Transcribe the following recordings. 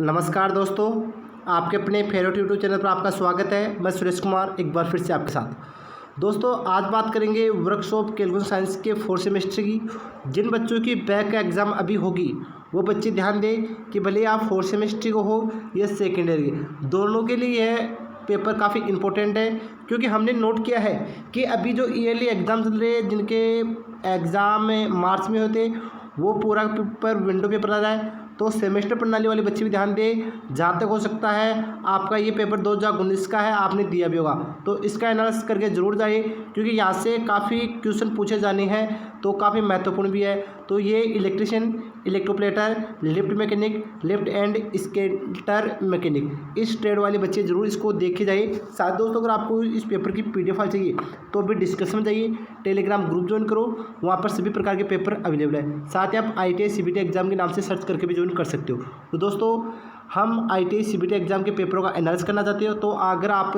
नमस्कार दोस्तों, आपके अपने फेवरेट यूट्यूब चैनल पर आपका स्वागत है। मैं सुरेश कुमार एक बार फिर से आपके साथ। दोस्तों आज बात करेंगे वर्कशॉप कैलकुलस साइंस के 4th सेमेस्टर की। जिन बच्चों की बैक का एग्ज़ाम अभी होगी वो बच्चे ध्यान दें कि भले आप 4th सेमेस्टर को हो या सेकेंड ईयर के, दोनों के लिए यह पेपर काफ़ी इंपॉर्टेंट है। क्योंकि हमने नोट किया है कि अभी जो ईयरली एग्ज़ाम चल रहे हैं, जिनके एग्ज़ाम मार्च में होते, वो पूरा पेपर विंडो पेपर आ रहा है। तो सेमेस्टर प्रणाली वाले बच्चे भी ध्यान दें। जहाँ तक हो सकता है आपका ये पेपर 2019 का है, आपने दिया भी होगा, तो इसका एनालिसिस करके ज़रूर जाइए, क्योंकि यहाँ से काफ़ी क्वेश्चन पूछे जाने हैं, तो काफ़ी महत्वपूर्ण भी है। तो ये electrician, electroplater, lift mechanic, lift and escalator mechanic, इस ट्रेड वाले बच्चे ज़रूर इसको देखे जाइए। साथ दोस्तों, अगर आपको इस पेपर की PDF फाइल चाहिए तो अभी डिस्कशन में जाइए, टेलीग्राम ग्रुप ज्वाइन करो, वहाँ पर सभी प्रकार के पेपर अवेलेबल है। साथ ही आप ITI CBT एग्जाम के नाम से सर्च करके भी ज्वाइन कर सकते हो। तो दोस्तों, हम ITI CBT एग्जाम के पेपरों का एनालिसिस करना चाहते हो, तो अगर आप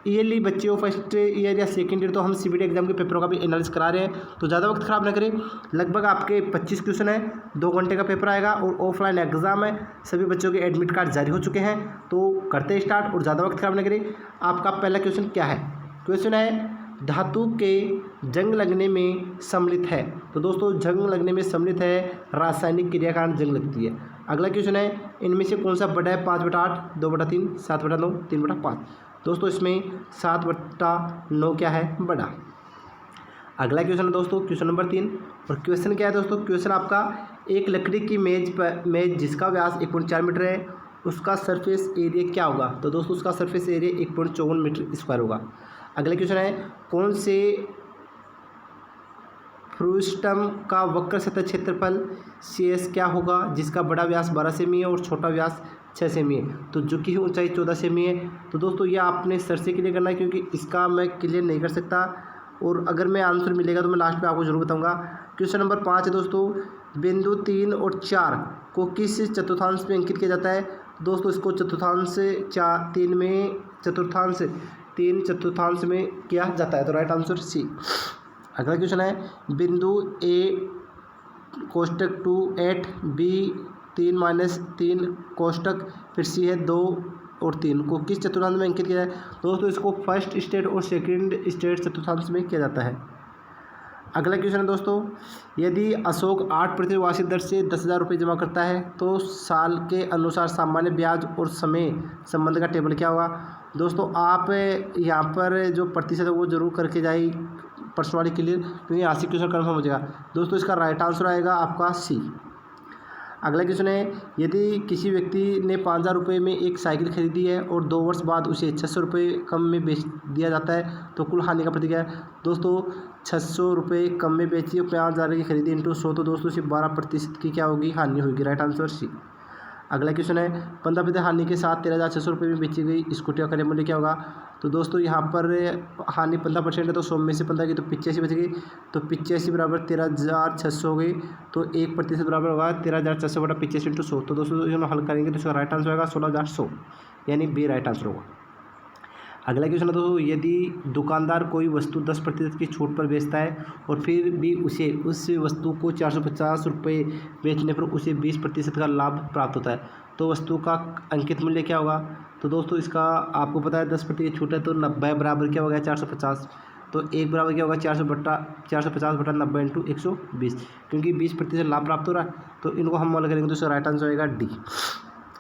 ईयरली बच्चे हो, फर्स्ट ईयर या सेकेंड ईयर, तो हम CBT एग्जाम के पेपरों का भी एनालिसिस करा रहे हैं। तो ज़्यादा वक्त ख़राब ना करें। लगभग आपके 25 क्वेश्चन है, 2 घंटे का पेपर आएगा और ऑफलाइन एग्जाम है। सभी बच्चों के एडमिट कार्ड जारी हो चुके हैं, तो करते हैं स्टार्ट और ज़्यादा वक्त ख़राब ना करें। आपका पहला क्वेश्चन क्या है? क्वेश्चन है धातु के जंग लगने में सम्मिलित है। तो दोस्तों, जंग लगने में सम्मिलित है, रासायनिक क्रिया के कारण जंग लगती है। अगला क्वेश्चन है इनमें से कौन सा बड़ा है? 5/8, 2/3, 7/9, 3/5। दोस्तों, इसमें 7/9 क्या है? बड़ा। अगला क्वेश्चन है दोस्तों क्वेश्चन नंबर 3। और क्वेश्चन क्या है दोस्तों? क्वेश्चन आपका एक लकड़ी की मेज जिसका व्यास 1.4 मीटर है, उसका सरफेस एरिया क्या होगा? तो दोस्तों, उसका सरफेस एरिया 1.54 मीटर स्क्वायर होगा। अगला क्वेश्चन है कौन से फ्रूस्टम का वक्र सतह क्षेत्रफल CS क्या होगा, जिसका बड़ा व्यास 12 सेमी है और छोटा व्यास 6 सेमी है, तो झुकी हुई ऊंचाई 14 सेमी है। तो दोस्तों, यह आपने सर से क्लियर करना है, क्योंकि इसका मैं क्लियर नहीं कर सकता, और अगर मैं आंसर मिलेगा तो मैं लास्ट में आपको जरूर बताऊंगा। क्वेश्चन नंबर 5 है दोस्तों, बिंदु 3 और 4 को किस चतुर्थांश में अंकित किया जाता है? दोस्तों, इसको चतुर्थांश 3 चतुर्थांश में किया जाता है, तो राइट आंसर C। अगला क्वेश्चन है बिंदु A कोष्टक 2 8 B 3 - 3 कोष्टक, फिर C है 2 और 3 को किस चतुर्थांश में अंकित किया जाए? दोस्तों, इसको फर्स्ट स्टेट और सेकंड स्टेट चतुर्थांश में किया जाता है। अगला क्वेश्चन है दोस्तों, यदि अशोक 8% वार्षिक दर से 10,000 रुपये जमा करता है, तो साल के अनुसार सामान्य ब्याज और समय संबंध का टेबल क्या होगा? दोस्तों, आप यहाँ पर जो प्रतिशत है वो जरूर करके जाइए पर्सनली क्लियर, क्योंकि यहाँ से क्वेश्चन कन्फर्म हो जाएगा। दोस्तों, इसका राइट आंसर आएगा आपका C। अगला क्वेश्चन है यदि किसी व्यक्ति ने 5,000 रुपये में एक साइकिल खरीदी है और 2 वर्ष बाद उसे 600 रुपये कम में बेच दिया जाता है, तो कुल हानि का प्रतिक्रिया है? दोस्तों, 600 रुपये कम में बेची और 5,000 की खरीदी इंटू 100, तो दोस्तों सिर्फ 12% की क्या होगी? हानि होगी। Right answer C। अगला क्वेश्चन है 15% हानि के साथ 13,600 रुपये में बेची गई स्कूटी का क्रय मूल्य क्या होगा? तो दोस्तों, यहाँ पर हानि 15% है, तो 100 में से 15 की तो 85 बच गई, तो 85 बराबर 13,600 हो गई, तो 1% बराबर होगा 13,600 बटा 85 इंटू 100। तो दोस्तों, इसको हल करेंगे तो इसका राइट आंसर होगा 16,100, यानी B राइट आंसर होगा। अगला क्वेश्चन है दोस्तों, यदि दुकानदार कोई वस्तु 10% की छूट पर बेचता है और फिर भी उसे उस वस्तु को 450 रुपये बेचने पर उसे 20% का लाभ प्राप्त होता है, तो वस्तु का अंकित मूल्य क्या होगा? तो दोस्तों, इसका आपको पता है 10% की छूट है, तो 90 बराबर क्या हो गया? 450, तो 1 बराबर क्या होगा? 450 बटा 90 इंटू 120, क्योंकि 20% लाभ प्राप्त हो रहा है, तो इनको हम हल करेंगे तो इसका राइट आंसर होगा D।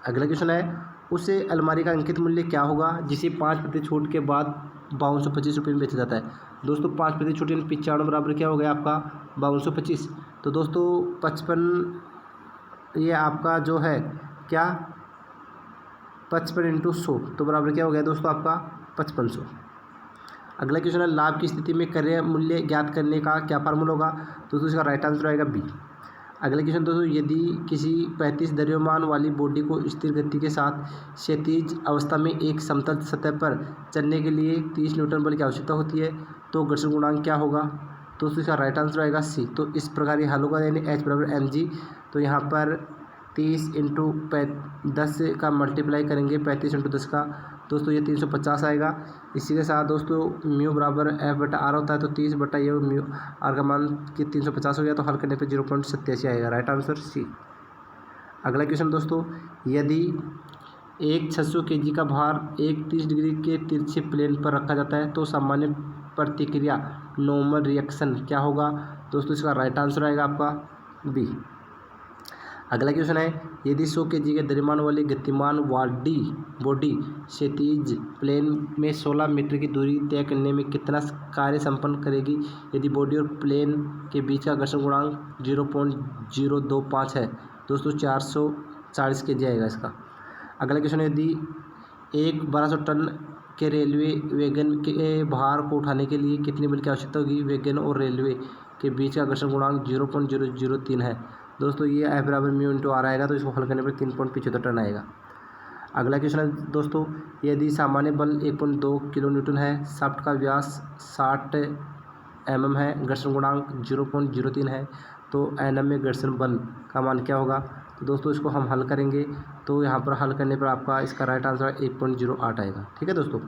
अगला क्वेश्चन है उसे अलमारी का अंकित मूल्य क्या होगा जिसे 5% छूट के बाद 5225 रुपये में बेचा जाता है? दोस्तों, 5% छूट यानी 95 बराबर क्या हो गया आपका? 5225। तो दोस्तों, 55 ये आपका जो है क्या 55 इंटू 100, तो बराबर क्या हो गया दोस्तों आपका 5500। अगला क्वेश्चन है लाभ की स्थिति में क्रय मूल्य ज्ञात करने का क्या फार्मूला होगा? दोस्तों, इसका राइट आंसर आएगा B। अगला क्वेश्चन दोस्तों, यदि किसी 35 द्रव्यमान वाली बॉडी को स्थिर गति के साथ क्षैतिज अवस्था में एक समतल सतह पर चलने के लिए 30 न्यूटन बल की आवश्यकता होती है, तो घर्षण गुणांक क्या होगा? तो इसका राइट आंसर आएगा C। तो इस प्रकार ये हल होगा, यानी H बराबर mg। तो यहाँ पर 30 इंटू 10 का मल्टीप्लाई करेंगे 35 इंटू 10 का, दोस्तों ये 350 आएगा। इसी के साथ दोस्तों म्यू बराबर F/R होता है, तो 30 बटा ये म्यू आर का मान कि 350 हो गया, तो हल करने पे 0.87 आएगा। Right answer C। अगला क्वेश्चन दोस्तों, यदि एक 600 kg का भार एक 30 डिग्री के तिरछे प्लेन पर रखा जाता है तो सामान्य प्रतिक्रिया नॉर्मल रिएक्शन क्या होगा? दोस्तों इसका राइट आंसर आएगा आपका बी। अगला क्वेश्चन है, यदि 100 kg के द्रव्यमान वाली गतिमान बॉडी क्षैतिज प्लेन में 16 मीटर की दूरी तय करने में कितना कार्य संपन्न करेगी यदि बॉडी और प्लेन के बीच का घर्षण गुणांक 0.025 है? दोस्तों 440 kg आएगा इसका। अगला क्वेश्चन है, यदि एक 1200 टन के रेलवे वैगन के भार को उठाने के लिए कितने बल की आवश्यकता होगी? वैगन और रेलवे के बीच का घर्षण गुणांक 0.003 है। दोस्तों ये F बराबर म्यू इंटू आर आएगा, तो इसको हल करने पर 3.75 टन आएगा। अगला क्वेश्चन है दोस्तों, यदि सामान्य बल 1.2 किलो न्यूटन है, शाफ्ट का व्यास 60 mm है, घर्षण गुणांक 0.03 है, तो Nm में घर्षण बल का मान क्या होगा? तो दोस्तों इसको हम हल करेंगे, तो यहाँ पर हल करने पर आपका इसका राइट आंसर 1.08 आएगा। ठीक है दोस्तों।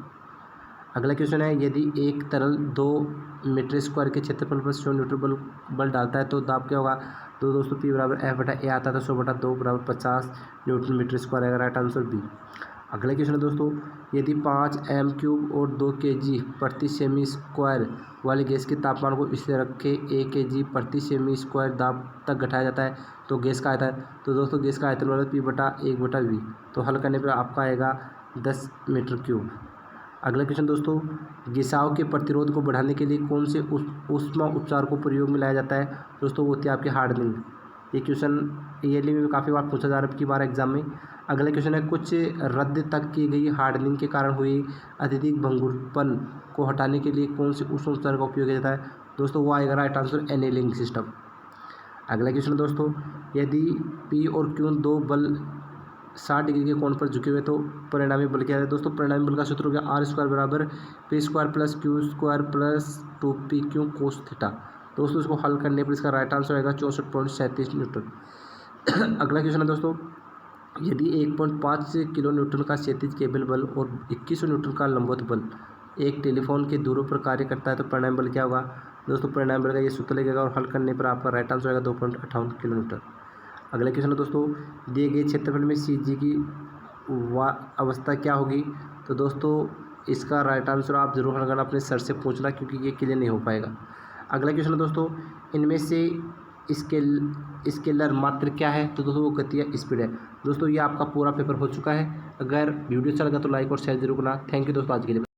अगला क्वेश्चन है, यदि एक तरल 2 मीटर स्क्वायर के क्षेत्रफल पर 100 न्यूटन बल डालता है तो दाब क्या होगा? तो दोस्तों P बराबर F/A आता है, तो 100/2 बराबर 50 न्यूटन मीटर स्क्वायर आएगा, राइट आंसर बी। अगला क्वेश्चन है दोस्तों, यदि 5 m³ और 2 kg प्रति सेमी स्क्वायर वाली गैस के तापमान को इसे रख के 1 kg प्रति सेमी स्क्वायर दाब तक घटाया जाता है तो गैस का आयतन? तो दोस्तों गैस का आयतन बराबर P/1/V, तो हल करने पर आपका आएगा 10 मीटर³। अगला क्वेश्चन दोस्तों, रिसाव के प्रतिरोध को बढ़ाने के लिए कौन से ऊष्मा उपचार को प्रयोग में लाया जाता है? दोस्तों वो होती है आपकी हार्डनिंग। ये क्वेश्चन ईयरली में काफ़ी बार पूछा जा रहा है की बार एग्जाम में। अगला क्वेश्चन है, कुछ रद्द तक की गई हार्डनिंग के कारण हुई अत्यधिक भंगुरपन को हटाने के लिए कौन से ऊष्मा उपचार का उपयोग किया जाता है? दोस्तों वो आएगा राइट आंसर एनेलिंग सिस्टम। अगला क्वेश्चन दोस्तों, यदि P और Q दो बल 60 डिग्री के कोण पर झुके हुए तो परिणामी बल क्या है? दोस्तों परिणामी बल का सूत्र हो गया R² बराबर P² + Q² + 2PQ cos theta. दोस्तों इसको हल करने पर इसका राइट आंसर आएगा 64.37 न्यूटन। अगला क्वेश्चन है दोस्तों, यदि 1.5 किलो न्यूटन का क्षैतिज केबल बल और 2100 न्यूटन का लंबवत बल एक टेलीफोन के दूरों पर कार्य करता है तो परिणामी बल क्या होगा? दोस्तों परिणामी बल का ये सूत्र लगेगा और हल करने पर आपका राइट आंसर आएगा 2.58 किलोमीटर। अगला क्वेश्चन है दोस्तों, दिए गए क्षेत्रफल में CG की अवस्था क्या होगी? तो दोस्तों इसका राइट आंसर आप जरूर हल करना, अपने सर से पूछना क्योंकि ये क्लियर नहीं हो पाएगा। अगला क्वेश्चन है दोस्तों, इनमें से स्केलर मात्र क्या है? तो दोस्तों वो गति या स्पीड है। दोस्तों ये आपका पूरा पेपर हो चुका है। अगर वीडियो अच्छा लगा तो लाइक और शेयर जरूर करना। थैंक यू दोस्तों आज के लिए।